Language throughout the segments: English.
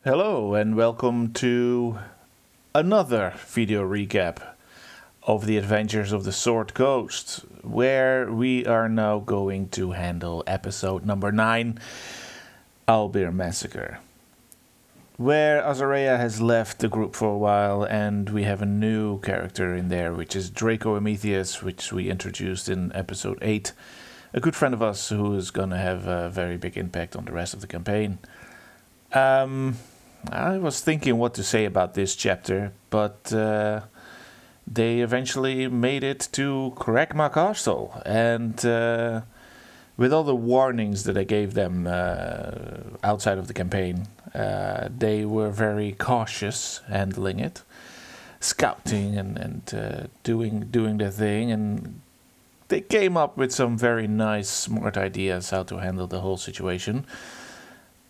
Hello and welcome to another video recap of the adventures of the Sword Coast, where we are now going to handle episode number 9, Owlbear Massacre, where Azarea has left the group for a while and we have a new character in there, which is Draco Emetheus, which we introduced in episode 8, a good friend of us who is going to have a very big impact on the rest of the campaign. I was thinking what to say about this chapter, but they eventually made it to Cragmaw Castle, and with all the warnings that I gave them outside of the campaign, they were very cautious handling it, scouting and doing their thing, and they came up with some very nice, smart ideas how to handle the whole situation.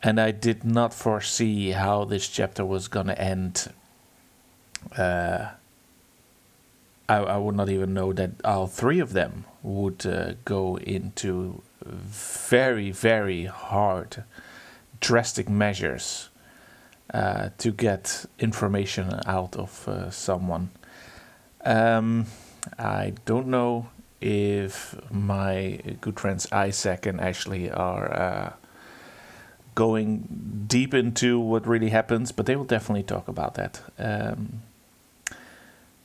And I did not foresee how this chapter was going to end. I would not even know that all three of them would go into very, very hard, drastic measures to get information out of someone. I don't know if my good friends Isaac and Ashley are going deep into what really happens, but they will definitely talk about that.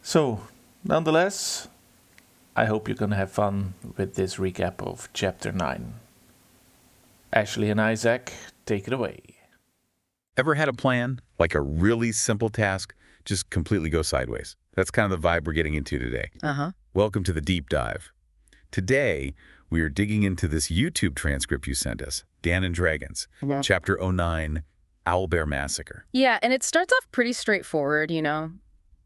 So, nonetheless, I hope you're going to have fun with this recap of Chapter 9. Ashley and Isaac, take it away. Ever had a plan, like a really simple task, just completely go sideways? That's kind of the vibe we're getting into today. Welcome to the deep dive. Today, we are digging into this YouTube transcript you sent us, Dan and Dragons, Chapter 09, Owlbear Massacre. Yeah, and it starts off pretty straightforward,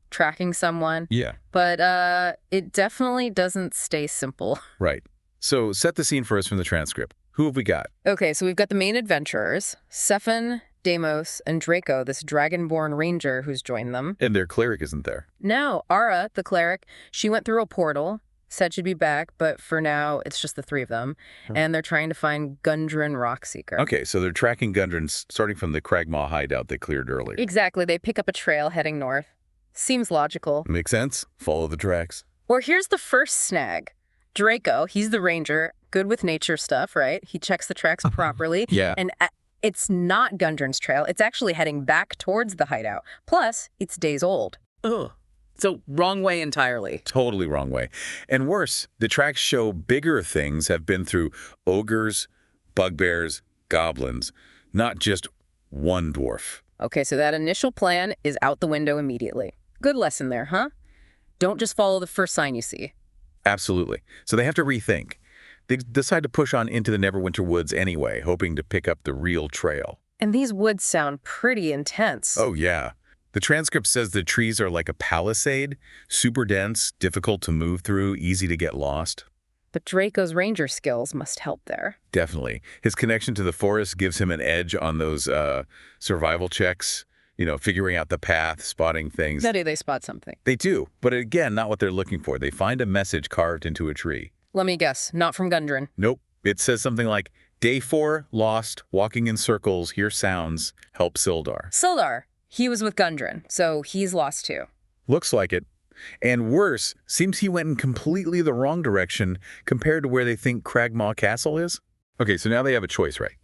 tracking someone. Yeah. But it definitely doesn't stay simple. Right. So set the scene for us from the transcript. Who have we got? Okay, so we've got the main adventurers, Sephin, Deimos, and Draco, this dragonborn ranger who's joined them. And their cleric isn't there. No, Ara, the cleric, she went through a portal, said she'd be back, but for now, it's just the three of them. And they're trying to find Gundren Rockseeker. Okay, so they're tracking Gundren starting from the Cragmaw hideout they cleared earlier. Exactly. They pick up a trail heading north. Seems logical. Makes sense. Follow the tracks. Or here's the first snag. Draco, he's the ranger, good with nature stuff, right? He checks the tracks properly. Yeah. And it's not Gundren's trail. It's actually heading back towards the hideout. Plus, it's days old. Ugh. So wrong way entirely. Totally wrong way. And worse, the tracks show bigger things have been through ogres, bugbears, goblins, not just one dwarf. Okay, so that initial plan is out the window immediately. Good lesson there, huh? Don't just follow the first sign you see. Absolutely. So they have to rethink. They decide to push on into the Neverwinter woods anyway, hoping to pick up the real trail. And these woods sound pretty intense. Oh, yeah. The transcript says the trees are like a palisade, super dense, difficult to move through, easy to get lost. But Draco's ranger skills must help there. Definitely. His connection to the forest gives him an edge on those survival checks, figuring out the path, spotting things. Now do they spot something? They do, but again, not what they're looking for. They find a message carved into a tree. Let me guess, not from Gundren. Nope. It says something like, Day 4, lost, walking in circles, hear sounds, help Sildar. Sildar. He was with Gundren, so he's lost too. Looks like it. And worse, seems he went in completely the wrong direction compared to where they think Cragmaw Castle is. Okay, so now they have a choice, right?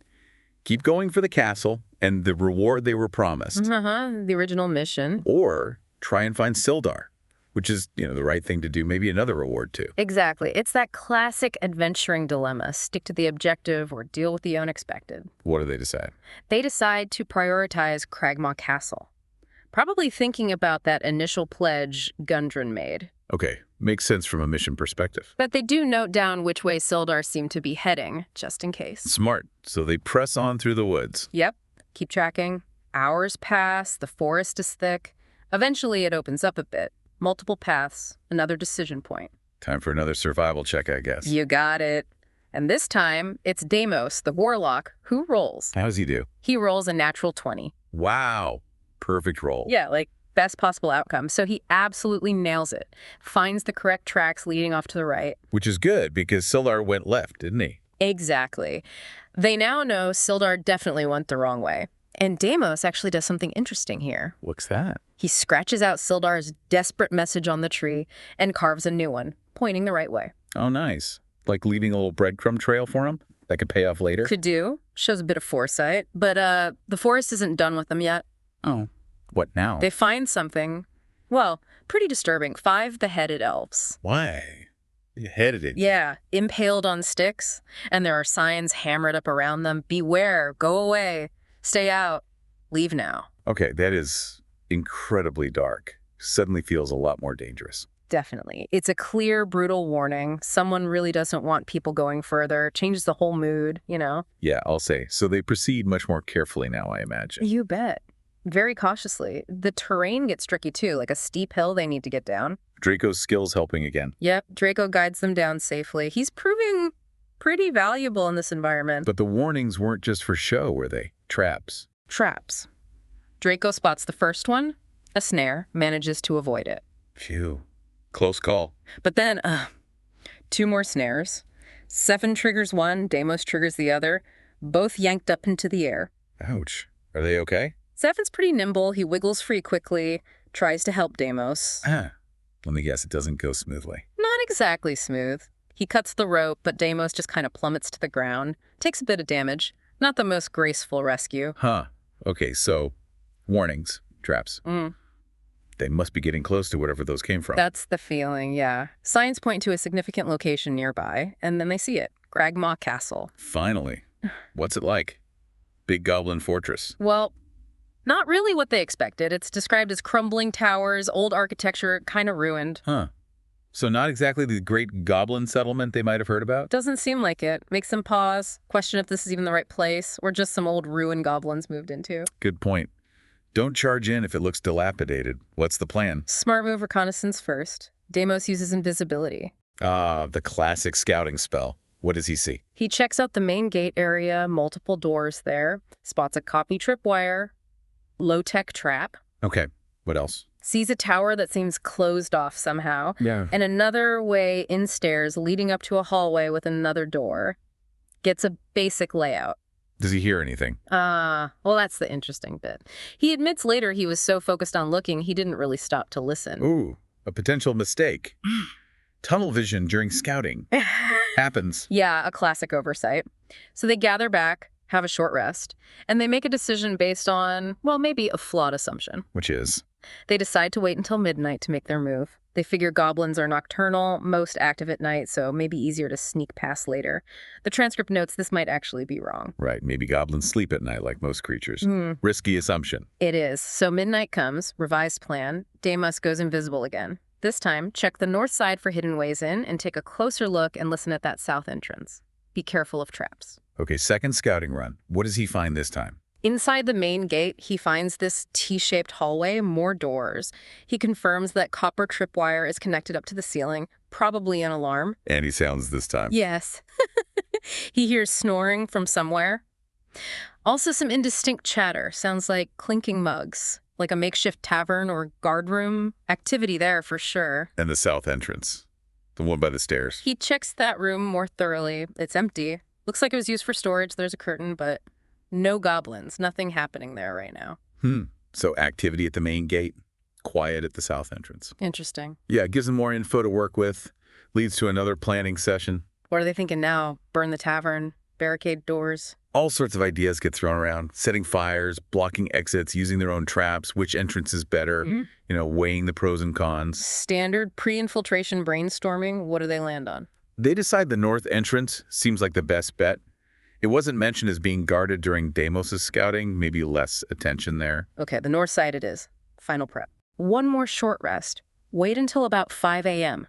Keep going for the castle and the reward they were promised. The original mission. Or try and find Sildar, which is, the right thing to do, maybe another reward too. Exactly. It's that classic adventuring dilemma. Stick to the objective or deal with the unexpected. What do they decide? They decide to prioritize Cragmaw Castle. Probably thinking about that initial pledge Gundren made. Okay, makes sense from a mission perspective. But they do note down which way Sildar seemed to be heading, just in case. Smart. So they press on through the woods. Yep. Keep tracking. Hours pass. The forest is thick. Eventually, it opens up a bit. Multiple paths. Another decision point. Time for another survival check, I guess. You got it. And this time, it's Deimos, the warlock, who rolls. How does he do? He rolls a natural 20. Wow. Perfect roll. Yeah, like best possible outcome. So he absolutely nails it. Finds the correct tracks leading off to the right. Which is good because Sildar went left, didn't he? Exactly. They now know Sildar definitely went the wrong way. And Deimos actually does something interesting here. What's that? He scratches out Sildar's desperate message on the tree and carves a new one, pointing the right way. Oh, nice. Like leaving a little breadcrumb trail for him that could pay off later? Could do. Shows a bit of foresight. But the forest isn't done with them yet. Oh, what now? They find something, well, pretty disturbing. 5 beheaded elves. Why? Beheaded it. Yeah, impaled on sticks. And there are signs hammered up around them. Beware, go away, stay out, leave now. Okay, that is incredibly dark. Suddenly feels a lot more dangerous. Definitely. It's a clear, brutal warning. Someone really doesn't want people going further. Changes the whole mood, you know? Yeah, I'll say. So they proceed much more carefully now, I imagine. You bet. Very cautiously. The terrain gets tricky too, like a steep hill they need to get down. Draco's skills helping again. Yep, Draco guides them down safely. He's proving pretty valuable in this environment. But the warnings weren't just for show, were they? Traps. Traps. Draco spots the first one, a snare, manages to avoid it. Phew. Close call. But then, 2 more snares. Sephin triggers one, Deimos triggers the other, both yanked up into the air. Ouch. Are they okay? Sephin's pretty nimble. He wiggles free quickly, tries to help Deimos. Let me guess, it doesn't go smoothly. Not exactly smooth. He cuts the rope, but Deimos just kind of plummets to the ground. Takes a bit of damage. Not the most graceful rescue. Huh. Okay, so warnings, traps. They must be getting close to whatever those came from. That's the feeling, yeah. Signs point to a significant location nearby, and then they see it. Cragmaw Castle. Finally. What's it like? Big goblin fortress. Well, not really what they expected. It's described as crumbling towers, old architecture, kind of ruined. Huh. So not exactly the great goblin settlement they might have heard about? Doesn't seem like it. Makes them pause, question if this is even the right place, or just some old ruined goblins moved into. Good point. Don't charge in if it looks dilapidated. What's the plan? Smart move, reconnaissance first. Deimos uses invisibility. Ah, the classic scouting spell. What does he see? He checks out the main gate area, multiple doors there, spots a copy tripwire, low-tech trap. Okay, what else? Sees a tower that seems closed off somehow. Yeah. And another way in stairs leading up to a hallway with another door. Gets a basic layout. Does he hear anything? Well, that's the interesting bit. He admits later he was so focused on looking, he didn't really stop to listen. Ooh, a potential mistake. Tunnel vision during scouting. Happens. Yeah, a classic oversight. So they gather back, have a short rest, and they make a decision based on, well, maybe a flawed assumption. Which is? They decide to wait until midnight to make their move. They figure goblins are nocturnal, most active at night, so maybe easier to sneak past later. The transcript notes this might actually be wrong. Right, maybe goblins sleep at night like most creatures. Risky assumption. It is. So midnight comes, revised plan. Deimos goes invisible again. This time, check the north side for hidden ways in and take a closer look and listen at that south entrance. Be careful of traps. Okay, second scouting run. What does he find this time? Inside the main gate, he finds this T-shaped hallway, more doors. He confirms that copper tripwire is connected up to the ceiling, probably an alarm. And he sounds this time. Yes. He hears snoring from somewhere. Also some indistinct chatter. Sounds like clinking mugs, like a makeshift tavern or guard room. Activity there for sure. And the south entrance. The one by the stairs. He checks that room more thoroughly. It's empty. Looks like it was used for storage. There's a curtain, but no goblins. Nothing happening there right now. So activity at the main gate, quiet at the south entrance. Interesting. Yeah, it gives them more info to work with. Leads to another planning session. What are they thinking now? Burn the tavern? Barricade doors? All sorts of ideas get thrown around. Setting fires, blocking exits, using their own traps, which entrance is better, weighing the pros and cons. Standard pre-infiltration brainstorming. What do they land on? They decide the north entrance seems like the best bet. It wasn't mentioned as being guarded during Deimos' scouting, maybe less attention there. Okay, the north side it is. Final prep. One more short rest. Wait until about 5 a.m.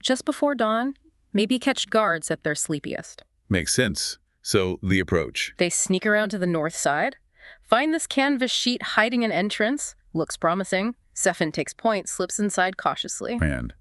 Just before dawn, maybe catch guards at their sleepiest. Makes sense. So, the approach. They sneak around to the north side, find this canvas sheet hiding an entrance. Looks promising. Sephin takes point, slips inside cautiously. And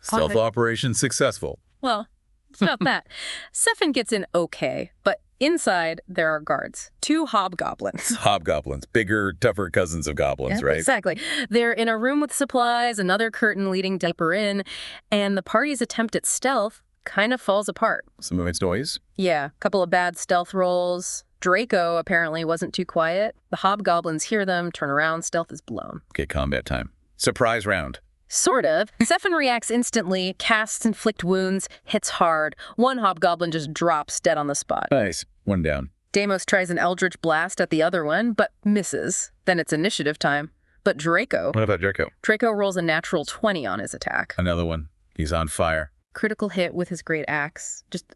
stealth operation successful. Well, it's not that. Sephin gets in okay, but inside there are guards. 2 hobgoblins. Hobgoblins, bigger, tougher cousins of goblins, right? Exactly. They're in a room with supplies, another curtain leading deeper in, and the party's attempt at stealth kind of falls apart. Some of its noise? Yeah, a couple of bad stealth rolls. Draco apparently wasn't too quiet. The hobgoblins hear them, turn around, stealth is blown. Okay, combat time. Surprise round. Sort of. Sefin reacts instantly, casts inflict wounds, hits hard. One hobgoblin just drops dead on the spot. Nice. One down. Deimos tries an eldritch blast at the other one, but misses. Then it's initiative time. But Draco... What about Draco? Draco rolls a natural 20 on his attack. Another one. He's on fire. Critical hit with his great axe. Just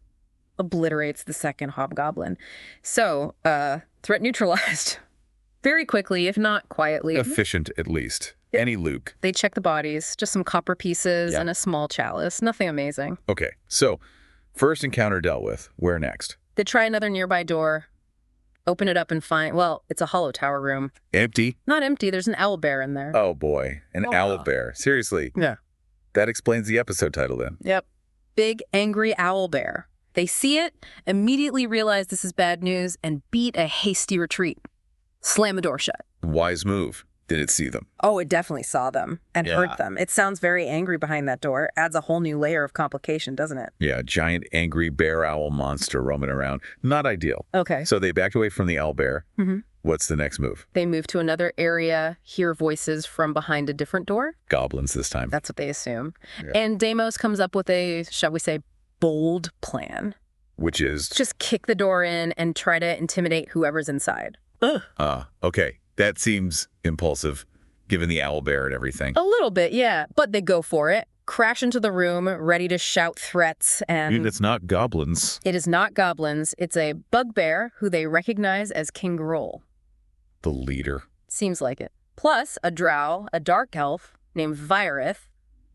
obliterates the second hobgoblin. So, threat neutralized. Very quickly, if not quietly. Efficient, at least. Any Luke. They check the bodies. Just some copper pieces and a small chalice. Nothing amazing. Okay, so first encounter dealt with. Where next? They try another nearby door. Open it up and find, well, it's a hollow tower room. Empty? Not empty. There's an owlbear in there. Oh, boy. An owlbear. Seriously. Yeah. That explains the episode title then. Yep. Big, angry owlbear. They see it, immediately realize this is bad news, and beat a hasty retreat. Slam the door shut. Wise move. Did it see them? Oh, it definitely saw them and hurt them. It sounds very angry behind that door. Adds a whole new layer of complication, doesn't it? Yeah, giant angry bear owl monster roaming around. Not ideal. Okay. So they backed away from the owlbear. Mm-hmm. What's the next move? They move to another area, hear voices from behind a different door. Goblins this time. That's what they assume. Yeah. And Deimos comes up with a, shall we say, bold plan. Which is? Just kick the door in and try to intimidate whoever's inside. Okay. That seems impulsive, given the owlbear and everything. A little bit, yeah. But they go for it. Crash into the room, ready to shout threats. And It's not goblins. it is not goblins. It's a bugbear who they recognize as King Groll. The leader. Seems like it. Plus a drow, a dark elf named Virith,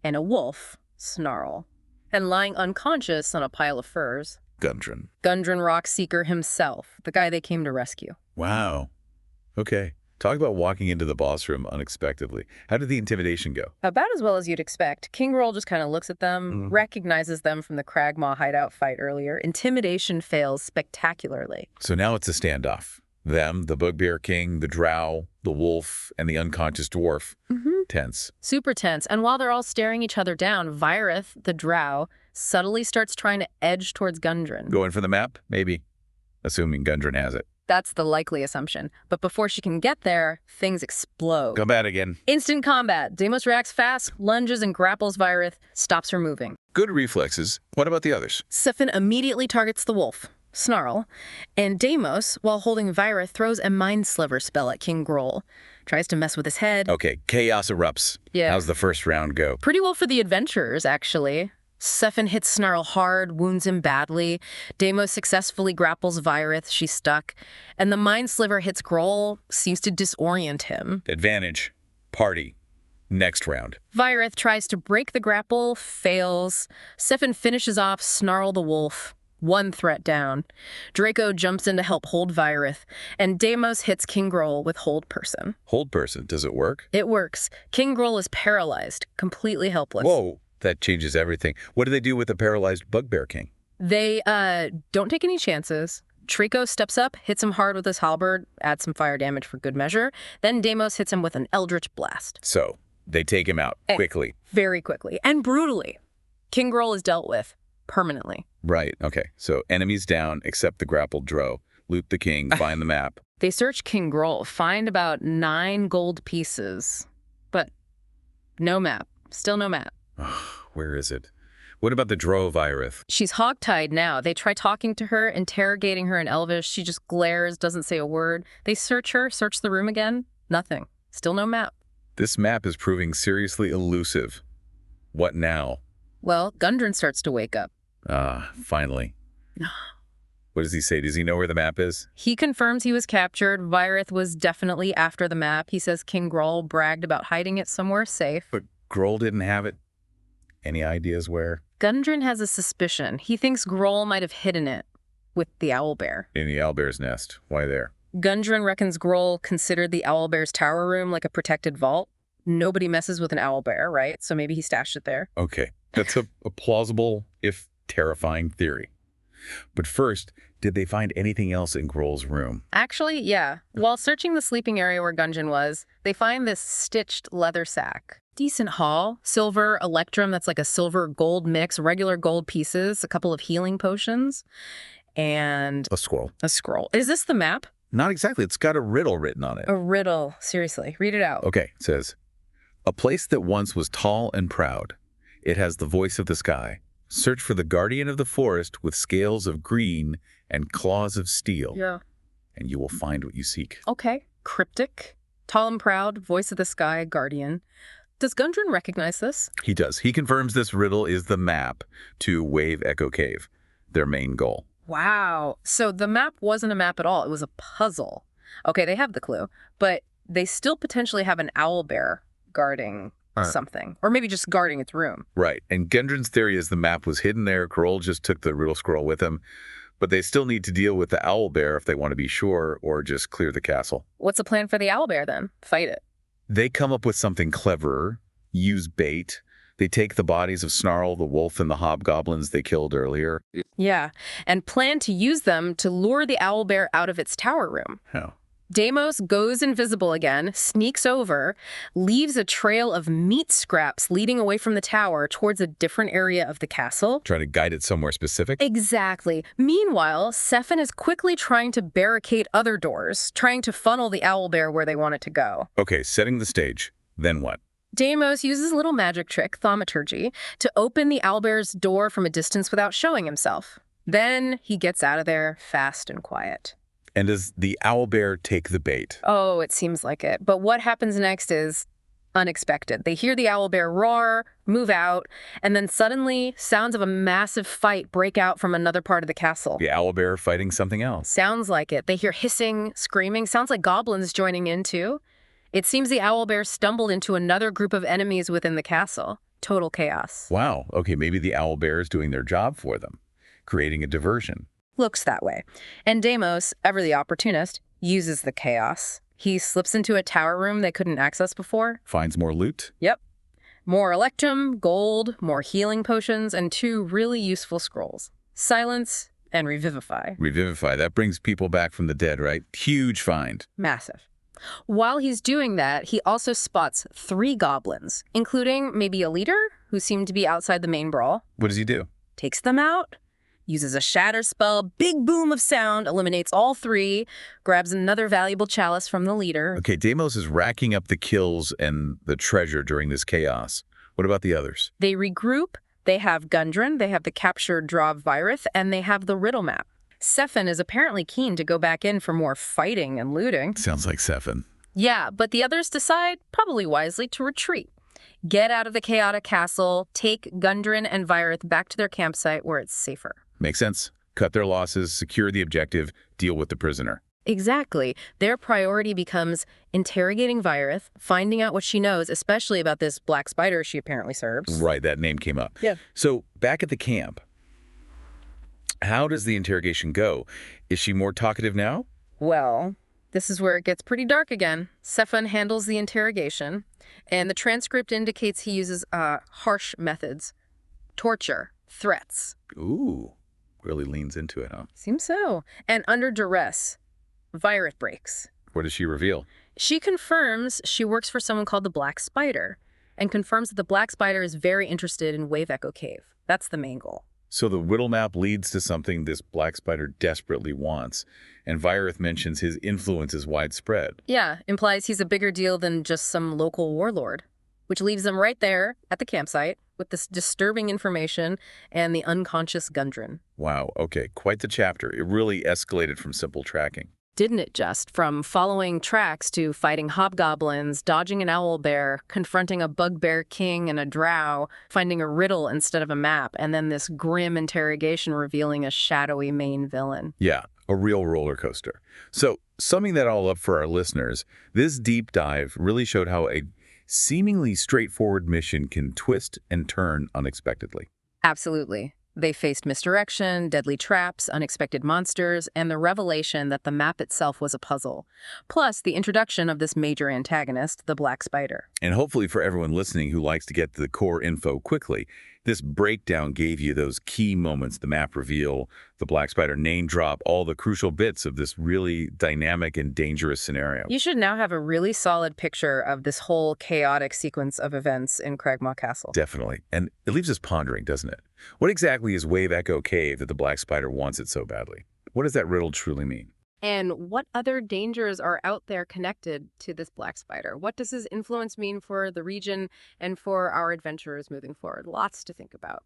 and a wolf, Snarl. And lying unconscious on a pile of furs, Gundren. Gundren Rockseeker himself, the guy they came to rescue. Wow. Okay. Talk about walking into the boss room unexpectedly. How did the intimidation go? About as well as you'd expect. King Groll just kind of looks at them, recognizes them from the Cragmaw hideout fight earlier. Intimidation fails spectacularly. So now it's a standoff. Them, the bugbear king, the drow, the wolf, and the unconscious dwarf. Tense. Super tense. And while they're all staring each other down, Virith, the drow, subtly starts trying to edge towards Gundren. Going for the map? Maybe. Assuming Gundren has it. That's the likely assumption. But before she can get there, things explode. Combat again. Instant combat. Deimos reacts fast, lunges and grapples Virith, stops her moving. Good reflexes. What about the others? Sefin immediately targets the wolf, Snarl, and Deimos, while holding Virith, throws a Mind Sliver spell at King Groll. Tries to mess with his head. Okay, chaos erupts. Yeah. How's the first round go? Pretty well for the adventurers, actually. Sefin hits Snarl hard, wounds him badly. Deimos successfully grapples Virith, she's stuck. And the Mind Sliver hits Groll, seems to disorient him. Advantage. Party. Next round. Virith tries to break the grapple, fails. Sefin finishes off Snarl the wolf. One threat down. Draco jumps in to help hold Virith, and Deimos hits King Groll with Hold Person. Hold person. Does it work? It works. King Groll is paralyzed, completely helpless. Whoa. That changes everything. What do they do with the paralyzed bugbear king? They don't take any chances. Trico steps up, hits him hard with his halberd, adds some fire damage for good measure. Then Deimos hits him with an eldritch blast. So, they take him out quickly. Very quickly. And brutally. King Groll is dealt with. Permanently. Right. Okay. So, enemies down except the grappled drow. Loot the king, find the map. They search King Groll, find about 9 gold pieces. But no map. Still no map. Where is it? What about the drow Virith? She's hogtied now. They try talking to her, interrogating her in Elvish. She just glares, doesn't say a word. They search her, search the room again. Nothing. Still no map. This map is proving seriously elusive. What now? Well, Gundren starts to wake up. Finally. What does he say? Does he know where the map is? He confirms he was captured. Virith was definitely after the map. He says King Groll bragged about hiding it somewhere safe. But Groll didn't have it. Any ideas where? Gundren has a suspicion. He thinks Groll might have hidden it with the owlbear. In the owlbear's nest. Why there? Gundren reckons Groll considered the owlbear's tower room like a protected vault. Nobody messes with an owlbear, right? So maybe he stashed it there. Okay. That's a plausible, if terrifying, theory. But first, did they find anything else in Groll's room? Actually, yeah. While searching the sleeping area where Gundren was, they find this stitched leather sack. Decent haul. Silver, electrum, that's like a silver-gold mix, regular gold pieces, a couple of healing potions, and A scroll. a scroll. Is this the map? Not exactly. It's got a riddle written on it. A riddle. Seriously. Read it out. Okay, it says, a place that once was tall and proud. It has the voice of the sky. Search for the guardian of the forest with scales of green and claws of steel. Yeah. And you will find what you seek. Okay. Cryptic. Tall and proud. Voice of the sky. Guardian. Does Gundren recognize this? He does. He confirms this riddle is the map to Wave Echo Cave, their main goal. Wow. So the map wasn't a map at all. It was a puzzle. Okay, they have the clue, but they still potentially have an owlbear guarding something. Or maybe just guarding its room. Right. And Gundren's theory is the map was hidden there. Kroll just took the riddle scroll with him. But they still need to deal with the owlbear if they want to be sure, or just clear the castle. What's the plan for the owlbear then? Fight it. They come up with something cleverer, use bait. They take the bodies of Snarl, the wolf, and the hobgoblins they killed earlier. Yeah, and plan to use them to lure the owlbear out of its tower room. How? Deimos goes invisible again, sneaks over, leaves a trail of meat scraps leading away from the tower towards a different area of the castle. Trying to guide it somewhere specific? Exactly. Meanwhile, Sephin is quickly trying to barricade other doors, trying to funnel the owlbear where they want it to go. Okay, setting the stage. Then what? Deimos uses a little magic trick, thaumaturgy, to open the owlbear's door from a distance without showing himself. Then he gets out of there fast and quiet. And does the owlbear take the bait? Oh, it seems like it. But what happens next is unexpected. They hear the owlbear roar, move out, and then suddenly sounds of a massive fight break out from another part of the castle. The owlbear fighting something else. Sounds like it. They hear hissing, screaming. Sounds like goblins joining in too. It seems the owlbear stumbled into another group of enemies within the castle. Total chaos. Wow. Okay, maybe the owlbear is doing their job for them, creating a diversion. Looks that way. And Deimos, ever the opportunist, uses the chaos. He slips into a tower room they couldn't access before. Finds more loot? Yep. More electrum, gold, more healing potions, and 2 really useful scrolls. Silence and Revivify. Revivify. That brings people back from the dead, right? Huge find. Massive. While he's doing that, he also spots 3 goblins, including maybe a leader who seemed to be outside the main brawl. What does he do? Takes them out. Uses a shatter spell, big boom of sound, eliminates all 3, grabs another valuable chalice from the leader. Okay, Deimos is racking up the kills and the treasure during this chaos. What about the others? They regroup. They have Gundren, they have the captured Drav Virith, and they have the riddle map. Sephin is apparently keen to go back in for more fighting and looting. Sounds like Sephin. Yeah, but the others decide, probably wisely, to retreat. Get out of the chaotic castle, take Gundren and Virith back to their campsite where it's safer. Makes sense. Cut their losses, secure the objective, deal with the prisoner. Exactly. Their priority becomes interrogating Virith, finding out what she knows, especially about this black spider she apparently serves. Right, that name came up. Yeah. So, back at the camp, how does the interrogation go? Is she more talkative now? Well, this is where it gets pretty dark again. Sephin handles the interrogation, and the transcript indicates he uses harsh methods. Torture, threats. Ooh, really leans into it, huh? Seems so. And under duress, Virith breaks. What does she reveal? She confirms she works for someone called the Black Spider, and confirms that the Black Spider is very interested in Wave Echo Cave. That's the main goal. So the riddle map leads to something this black spider desperately wants, and Virith mentions his influence is widespread. Yeah, implies he's a bigger deal than just some local warlord, which leaves them right there at the campsite with this disturbing information and the unconscious Gundren. Wow, okay, quite the chapter. It really escalated from simple tracking. Didn't it just? From following tracks to fighting hobgoblins, dodging an owlbear, confronting a bugbear king and a drow, finding a riddle instead of a map, and then this grim interrogation revealing a shadowy main villain. Yeah, a real roller coaster. So, summing that all up for our listeners, this deep dive really showed how a seemingly straightforward mission can twist and turn unexpectedly. Absolutely. They faced misdirection, deadly traps, unexpected monsters, and the revelation that the map itself was a puzzle. Plus, the introduction of this major antagonist, the Black Spider. And hopefully for everyone listening who likes to get the core info quickly, This breakdown gave you those key moments, the map reveal, the Black Spider name drop, all the crucial bits of this really dynamic and dangerous scenario. You should now have a really solid picture of this whole chaotic sequence of events in Cragmaw Castle. Definitely. And it leaves us pondering, doesn't it? What exactly is Wave Echo Cave that the Black Spider wants it so badly? What does that riddle truly mean? And what other dangers are out there connected to this Black Spider? What does his influence mean for the region and for our adventurers moving forward? Lots to think about.